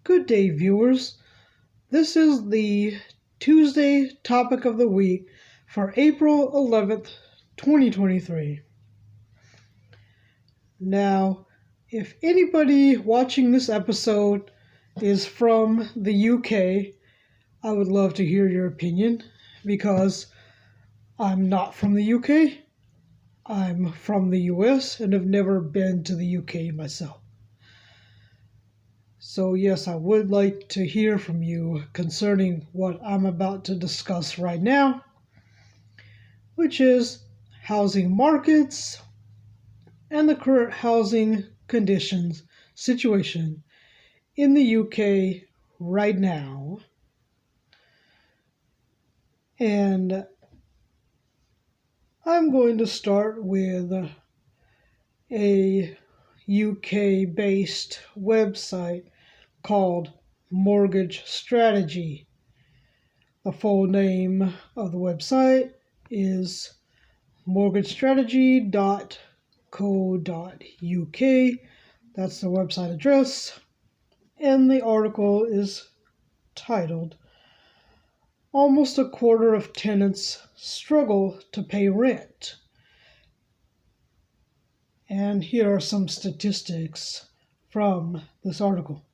Good day, viewers. This is the Tuesday topic of the week for April 11th, 2023. Now, if anybody watching this episode is from the UK, I would love to hear your opinion because I'm not from the UK. I'm from the US and have never been to the UK myself. So yes, I would like to hear from you concerning what I'm about to discuss right now, which is housing markets and the current housing conditions situation in the UK right now. And I'm going to start with a UK-based website called Mortgage Strategy. The full name of the website is mortgagestrategy.co.uk. That's the website address. And the article is titled, "Almost a quarter of tenants struggle to pay rent." And here are some statistics from this article.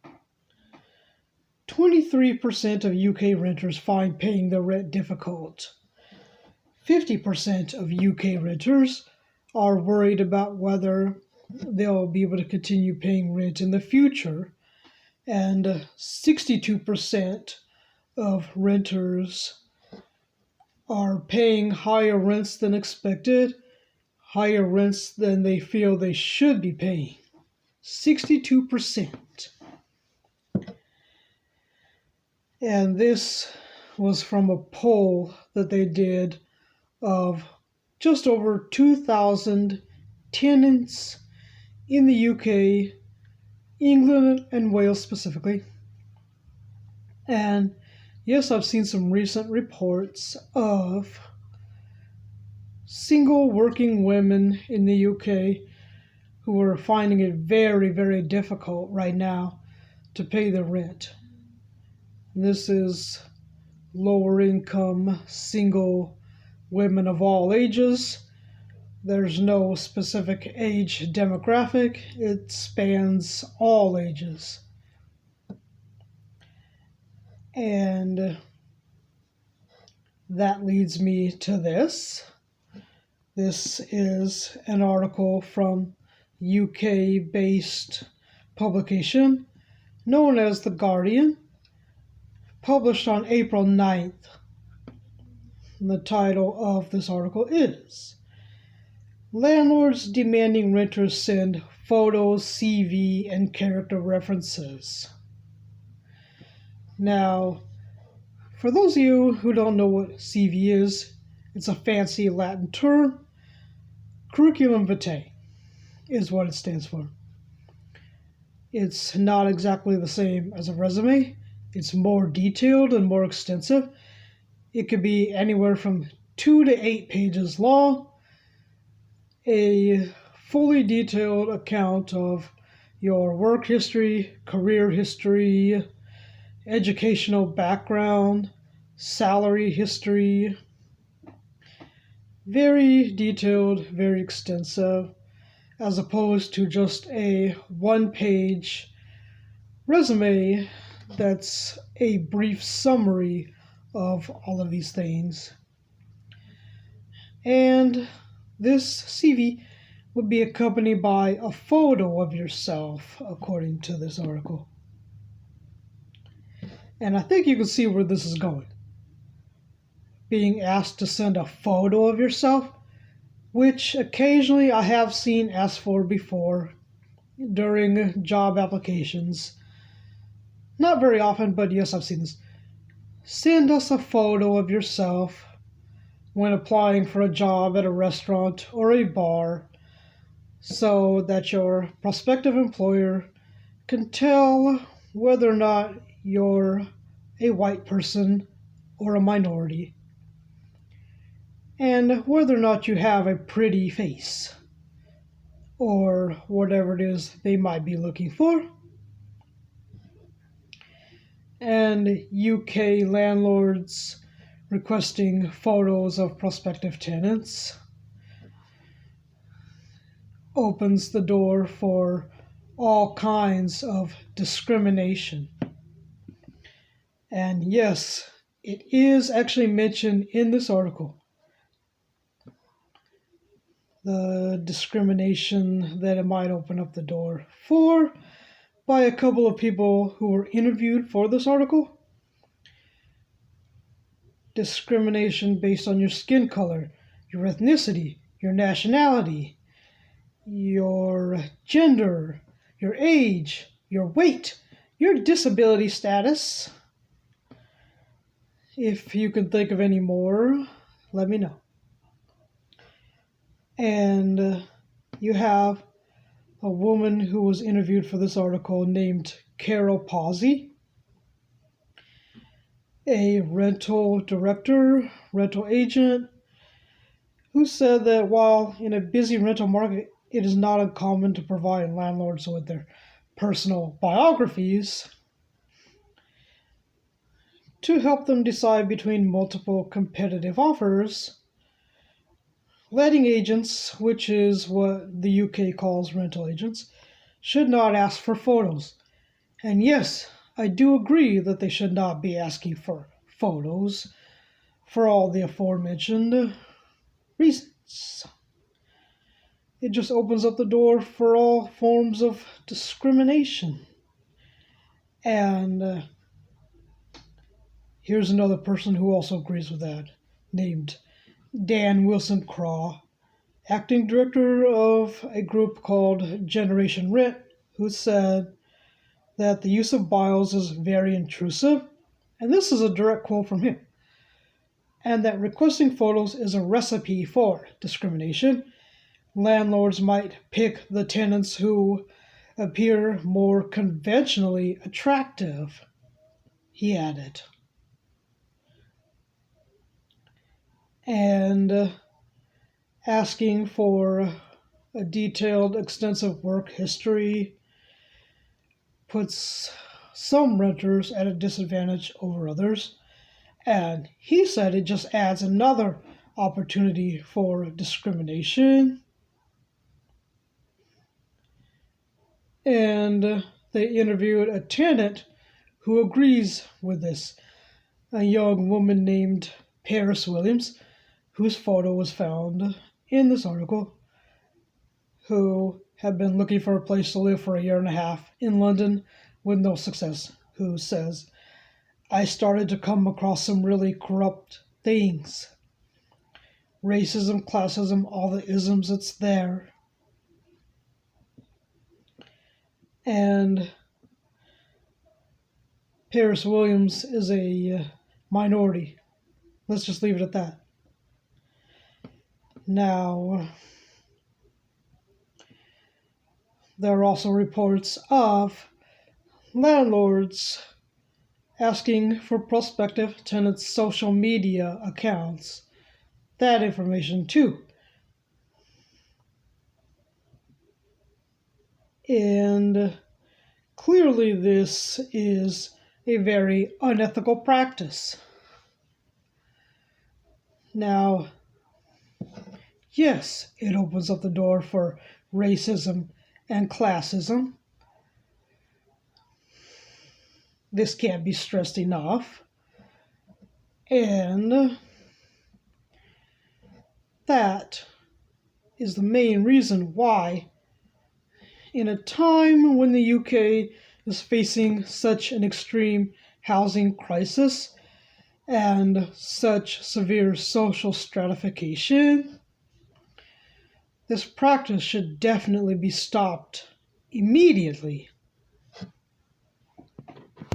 23% of UK renters find paying their rent difficult. 50% of UK renters are worried about whether they'll be able to continue paying rent in the future. And 62% of renters are paying higher rents than expected, higher rents than they feel they should be paying. 62%. And this was from a poll that they did of just over 2,000 tenants in the UK, England and Wales specifically. And yes, I've seen some recent reports of single working women in the UK who are finding it very, very difficult right now to pay their rent. This is lower income, single women of all ages. There's no specific age demographic. It spans all ages. And that leads me to this. This is an article from UK-based publication known as The Guardian, published on April 9th. And the title of this article is "Landlords Demanding Renters Send Photos, CV, and Character References." Now, for those of you who don't know what CV is, it's a fancy Latin term. Curriculum vitae is what it stands for. It's not exactly the same as a resume. It's more detailed and more extensive. It could be anywhere from 2 to 8 pages long. A fully detailed account of your work history, career history, educational background, salary history. Very detailed, very extensive, as opposed to just a one-page resume that's a brief summary of all of these things. And this CV would be accompanied by a photo of yourself, according to this article. And I think you can see where this is going. Being asked to send a photo of yourself, which occasionally I have seen asked for before during job applications. Not very often, but yes, I've seen this. Send us a photo of yourself when applying for a job at a restaurant or a bar so that your prospective employer can tell whether or not you're a white person or a minority, and whether or not you have a pretty face, or whatever it is they might be looking for. and UK landlords requesting photos of prospective tenants opens the door for all kinds of discrimination. And yes, it is actually mentioned in this article, the discrimination that it might open up the door for by a couple of people who were interviewed for this article. Discrimination based on your skin color, your ethnicity, your nationality, your gender, your age, your weight, your disability status. If you can think of any more, let me know. And you have a woman who was interviewed for this article named Carol Pawsey, a rental director, rental agent, who said that while in a busy rental market, it is not uncommon to provide landlords with their personal biographies to help them decide between multiple competitive offers. Letting agents, which is what the UK calls rental agents, should not ask for photos. And yes, I do agree that they should not be asking for photos for all the aforementioned reasons. It just opens up the door for all forms of discrimination. And here's another person who also agrees with that, named Dan Wilson Craw, acting director of a group called Generation Rent, who said that the use of bios is very intrusive, and this is a direct quote from him, and that requesting photos is a recipe for discrimination. Landlords might pick the tenants who appear more conventionally attractive, he added. And asking for a detailed, extensive work history puts some renters at a disadvantage over others. And he said it just adds another opportunity for discrimination. And they interviewed a tenant who agrees with this, a young woman named Paris Williams, whose photo was found in this article, who had been looking for a place to live for a year and a half in London with no success, who says, I started to come across some really corrupt things. Racism, classism, all the isms, it's there. And Paris Williams is a minority. Let's just leave it at that. Now, there are also reports of landlords asking for prospective tenants' social media accounts. That information too. And clearly this is a very unethical practice. Now, yes, it opens up the door for racism and classism. This can't be stressed enough. And that is the main reason why, in a time when the UK is facing such an extreme housing crisis and such severe social stratification, this practice should definitely be stopped immediately.